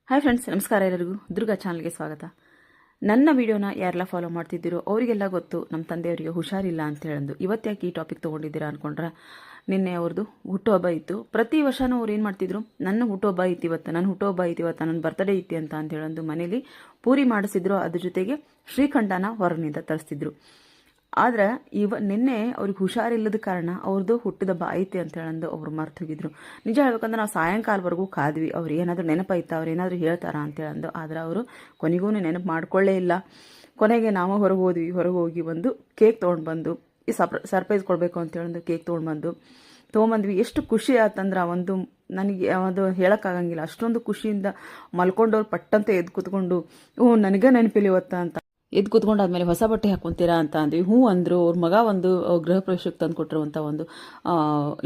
Hi friends, ನಮಸ್ಕಾರ. ಎಲ್ಲರಿಗೂ ದುರ್ಗಾ ಚಾನಲ್ಗೆ ಸ್ವಾಗತ. ನನ್ನ ವಿಡಿಯೋನ ಯಾರೆಲ್ಲ ಫಾಲೋ ಮಾಡ್ತಿದ್ದೀರೋ ಅವರಿಗೆಲ್ಲ ಗೊತ್ತು ನಮ್ಮ ತಂದೆಯವರಿಗೆ ಹುಷಾರಿಲ್ಲ ಅಂತ ಹೇಳಂದು. ಇವತ್ತು ಯಾಕೆ ಈ ಟಾಪಿಕ್ ತೊಗೊಂಡಿದ್ದೀರಾ ಅಂದ್ಕೊಂಡ್ರೆ, ನಿನ್ನೆ ಅವ್ರದ್ದು ಹುಟ್ಟುಹಬ್ಬ ಇತ್ತು. ಪ್ರತಿ ವರ್ಷವೂ ಅವ್ರು ಏನು ಮಾಡ್ತಿದ್ರು, ನನ್ನ ಹುಟ್ಟುಹಬ್ಬ ಇತ್ತು ಇವತ್ತು, ನನ್ನ ಬರ್ತ್ಡೇ ಇತ್ತು ಅಂತ ಹೇಳಂದು ಮನೇಲಿ ಪೂರಿ ಮಾಡಿಸಿದ್ರು. ಅದ್ರ ಜೊತೆಗೆ ಶ್ರೀಖಂಡನ ಹೊರನಿಂದ ತರಿಸ್ತಿದ್ರು. ಆದ್ರೆ ನಿನ್ನೆ ಅವ್ರಿಗೆ ಹುಷಾರಿಲ್ಲದ ಕಾರಣ ಅವ್ರದ್ದು ಹುಟ್ಟಿದಬ್ಬ ಐತೆ ಅಂತ ಹೇಳಂದು ಅವ್ರು ಮರ್ತು ಹೋಗಿದ್ರು. ನಿಜ ಹೇಳ್ಬೇಕಂದ್ರೆ ನಾವು ಸಾಯಂಕಾಲವರೆಗೂ ಕಾದ್ವಿ, ಅವ್ರು ಏನಾದರೂ ನೆನಪಾಯ್ತಾ, ಅವ್ರು ಏನಾದರೂ ಹೇಳ್ತಾರಾ ಅಂತ ಹೇಳಂದು. ಆದ್ರೆ ಅವರು ಕೊನೆಗೂ ನೆನಪು ಮಾಡ್ಕೊಳ್ಳೇ ಇಲ್ಲ. ಕೊನೆಗೆ ನಾವು ಹೊರಗೆ ಹೋಗಿ ಒಂದು ಕೇಕ್ ತೊಗೊಂಡು ಈ ಸರ್ಪ್ರೈಸ್ ಕೊಡಬೇಕು ಅಂತ ಹೇಳಂದು ಕೇಕ್ ತೊಗೊಂಬಂದ್ವಿ. ಎಷ್ಟು ಖುಷಿ ಆತಂದ್ರೆ ನನಗೆ ಅದು ಹೇಳೋಕ್ಕಾಗಂಗಿಲ್ಲ. ಅಷ್ಟೊಂದು ಖುಷಿಯಿಂದ ಮಲ್ಕೊಂಡವ್ರು ಪಟ್ಟಂತೆ ಎದ್ದು ಕೂತ್ಕೊಂಡು ನನಗೆ ನೆನಪಿಲ್ಲ ಇವತ್ತ ಅಂತ ಎದ್ದು ಕೂತ್ಕೊಂಡಾದ್ಮೇಲೆ ಹೊಸ ಬಟ್ಟೆ ಹಾಕೊಂತೀರಾ ಅಂತ ಅಂದ್ವಿ. ಅಂದರು. ಅವ್ರ ಮಗ ಒಂದು ಗೃಹ ಪ್ರವೇಶಕ್ಕೆ ತಂದು ಕೊಟ್ಟಿರುವಂಥ ಒಂದು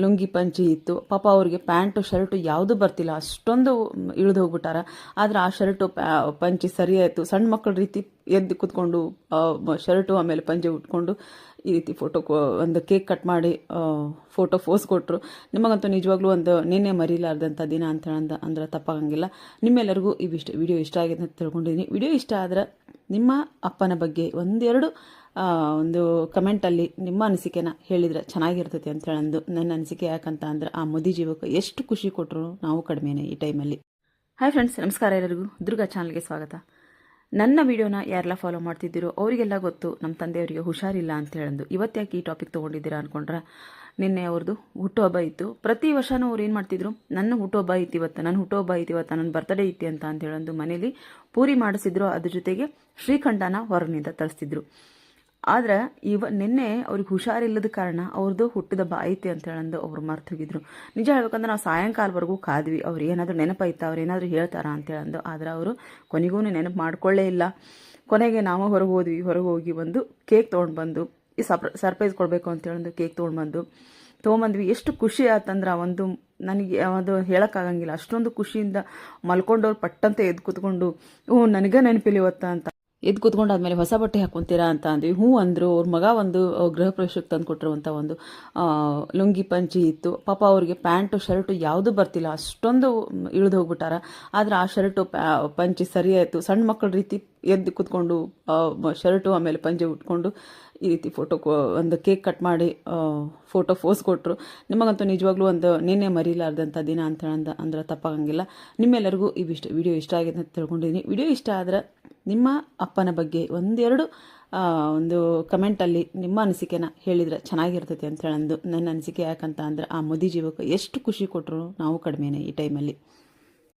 ಲುಂಗಿ ಪಂಚಿ ಇತ್ತು. ಪಾಪ ಅವ್ರಿಗೆ ಪ್ಯಾಂಟು ಶರ್ಟು ಯಾವುದೂ ಬರ್ತಿಲ್ಲ, ಅಷ್ಟೊಂದು ಇಳಿದು ಹೋಗ್ಬಿಟ್ಟಾರ. ಆದರೆ ಆ ಶರ್ಟು ಪಂಚಿ ಸರಿ ಆಯಿತು. ಸಣ್ಣ ಮಕ್ಕಳ ರೀತಿ ಎದ್ದು ಕೂತ್ಕೊಂಡು ಶರ್ಟು ಆಮೇಲೆ ಪಂಚೆ ಉಟ್ಕೊಂಡು ಈ ರೀತಿ ಒಂದು ಕೇಕ್ ಕಟ್ ಮಾಡಿ ಫೋಟೋ ಫೋಸ್ ಕೊಟ್ಟರು. ನಿಮಗಂತೂ ನಿಜವಾಗ್ಲೂ ಒಂದು ನಿನ್ನೆ ಮರೀಲಾರ್ದಂಥ ದಿನ ಅಂತ ಅಂದ್ರೆ ತಪ್ಪಾಗಂಗಿಲ್ಲ. ನಿಮ್ಮೆಲ್ಲರಿಗೂ ವಿಡಿಯೋ ಇಷ್ಟ ಆಗಿದೆ ಅಂತ ತಿಳ್ಕೊಂಡಿದ್ದೀನಿ. ವಿಡಿಯೋ ಇಷ್ಟ ಆದರೆ ನಿಮ್ಮ ಅಪ್ಪನ ಬಗ್ಗೆ ಒಂದು ಕಮೆಂಟಲ್ಲಿ ನಿಮ್ಮ ಅನಿಸಿಕೆನ ಹೇಳಿದರೆ ಚೆನ್ನಾಗಿರ್ತೈತೆ ಅಂತ ಹೇಳಂದು ನನ್ನ ಅನಿಸಿಕೆ. ಯಾಕಂತ ಅಂದ್ರೆ ಆ ಮುದಿ ಜೀವಕ್ಕೆ ಎಷ್ಟು ಖುಷಿ ಕೊಟ್ಟರು ನಾವು ಕಡಿಮೆನೇ ಈ ಟೈಮಲ್ಲಿ. ಹಾಯ್ ಫ್ರೆಂಡ್ಸ್, ನಮಸ್ಕಾರ. ಎಲ್ಲರಿಗೂ ದುರ್ಗಾ ಚಾನಲ್ಗೆ ಸ್ವಾಗತ. ನನ್ನ ವಿಡಿಯೋನ ಯಾರೆಲ್ಲ ಫಾಲೋ ಮಾಡ್ತಿದ್ದೀರೋ ಅವರಿಗೆಲ್ಲ ಗೊತ್ತು ನಮ್ಮ ತಂದೆಯವರಿಗೆ ಹುಷಾರಿಲ್ಲ ಅಂತ ಹೇಳಂದು. ಇವತ್ತು ಯಾಕೆ ಈ ಟಾಪಿಕ್ ತೊಗೊಂಡಿದ್ದೀರಾ ಅಂದ್ಕೊಂಡ್ರೆ, ನಿನ್ನೆ ಅವ್ರದ್ದು ಹುಟ್ಟುಹಬ್ಬ ಇತ್ತು. ಪ್ರತಿ ವರ್ಷವೂ ಅವ್ರು ಏನು ಮಾಡ್ತಿದ್ರು, ನನ್ನ ಹುಟ್ಟುಹಬ್ಬ ಇತ್ತು ಇವತ್ತು, ನನ್ನ ಬರ್ತ್ಡೇ ಇತ್ತು ಅಂತ ಹೇಳಂದು ಮನೇಲಿ ಪೂರಿ ಮಾಡಿಸಿದ್ರು. ಅದ್ರ ಜೊತೆಗೆ ಶ್ರೀಖಂಡನ ಹೊರನಿಂದ ತರಿಸ್ತಿದ್ರು. ಆದ್ರೆ ನಿನ್ನೆ ಅವ್ರಿಗೆ ಹುಷಾರಿಲ್ಲದ ಕಾರಣ ಅವ್ರದ್ದು ಹುಟ್ಟಿದಬ್ಬ ಐತೆ ಅಂತ ಹೇಳಂದು ಅವ್ರು ಮರ್ತು ಹೋಗಿದ್ರು. ನಿಜ ಹೇಳ್ಬೇಕಂದ್ರೆ ನಾವು ಸಾಯಂಕಾಲವರೆಗೂ ಕಾದ್ವಿ, ಅವ್ರು ಏನಾದರೂ ನೆನಪಾಯ್ತಾ, ಅವ್ರು ಏನಾದರೂ ಹೇಳ್ತಾರಾ ಅಂತ ಹೇಳಂದು. ಆದ್ರೆ ಅವರು ಕೊನೆಗೂ ನೆನಪು ಮಾಡ್ಕೊಳ್ಳೇ ಇಲ್ಲ. ಕೊನೆಗೆ ನಾವು ಹೊರಗೆ ಹೋಗಿ ಒಂದು ಕೇಕ್ ತೊಗೊಂಡು ಈ ಸರ್ಪ್ರೈಸ್ ಕೊಡಬೇಕು ಅಂತ ಹೇಳಂದು ಕೇಕ್ ತೊಗೊಂಬಂದ್ವಿ. ಎಷ್ಟು ಖುಷಿ ಆತಂದ್ರೆ ನನಗೆ ಅದು ಹೇಳೋಕ್ಕಾಗಂಗಿಲ್ಲ. ಅಷ್ಟೊಂದು ಖುಷಿಯಿಂದ ಮಲ್ಕೊಂಡವ್ರು ಪಟ್ಟಂತೆ ಎದ್ದು ಕೂತ್ಕೊಂಡು ನನಗೆ ನೆನಪಿಲ್ಲ ಇವತ್ತ ಅಂತ ಎದ್ದು ಕೂತ್ಕೊಂಡಾದ್ಮೇಲೆ ಹೊಸ ಬಟ್ಟೆ ಹಾಕೊಂತೀರಾ ಅಂತ ಅಂದ್ವಿ. ಅಂದರು. ಅವ್ರ ಮಗ ಒಂದು ಗೃಹ ಪ್ರವೇಶಕ್ಕೆ ತಂದು ಕೊಟ್ಟಿರುವಂಥ ಒಂದು ಲುಂಗಿ ಪಂಚಿ ಇತ್ತು. ಪಾಪ ಅವ್ರಿಗೆ ಪ್ಯಾಂಟು ಶರ್ಟು ಯಾವುದೂ ಬರ್ತಿಲ್ಲ, ಅಷ್ಟೊಂದು ಇಳಿದು ಹೋಗ್ಬಿಟ್ಟಾರ. ಆದರೆ ಆ ಶರ್ಟು ಪಂಚಿ ಸರಿ ಆಯಿತು. ಸಣ್ಣ ಮಕ್ಕಳ ರೀತಿ ಎದ್ದು ಕೂತ್ಕೊಂಡು ಶರ್ಟು ಆಮೇಲೆ ಪಂಚೆ ಉಟ್ಕೊಂಡು ಈ ರೀತಿ ಒಂದು ಕೇಕ್ ಕಟ್ ಮಾಡಿ ಫೋಟೋ ಫೋಸ್ ಕೊಟ್ಟರು. ನಿಮಗಂತೂ ನಿಜವಾಗ್ಲೂ ಒಂದು ನಿನ್ನೆ ಮರೀಲಾರ್ದಂಥ ದಿನ ಅಂತ ಅಂದ್ರೆ ತಪ್ಪಾಗಂಗಿಲ್ಲ. ನಿಮ್ಮೆಲ್ಲರಿಗೂ ವಿಡಿಯೋ ಇಷ್ಟ ಆಗಿದೆ ಅಂತ ತಿಳ್ಕೊಂಡಿದ್ದೀನಿ. ವಿಡಿಯೋ ಇಷ್ಟ ಆದರೆ ನಿಮ್ಮ ಅಪ್ಪನ ಬಗ್ಗೆ ಒಂದು ಕಮೆಂಟಲ್ಲಿ ನಿಮ್ಮ ಅನಿಸಿಕೆನ ಹೇಳಿದರೆ ಚೆನ್ನಾಗಿರ್ತೈತೆ ಅಂತ ಹೇಳಂದು ನನ್ನ ಅನಿಸಿಕೆ. ಯಾಕಂತ ಅಂದ್ರೆ ಆ ಮುದಿ ಜೀವಕ್ಕೆ ಎಷ್ಟು ಖುಷಿ ಕೊಟ್ಟರು ನಾವು ಕಡಿಮೆನೇ ಈ ಟೈಮಲ್ಲಿ.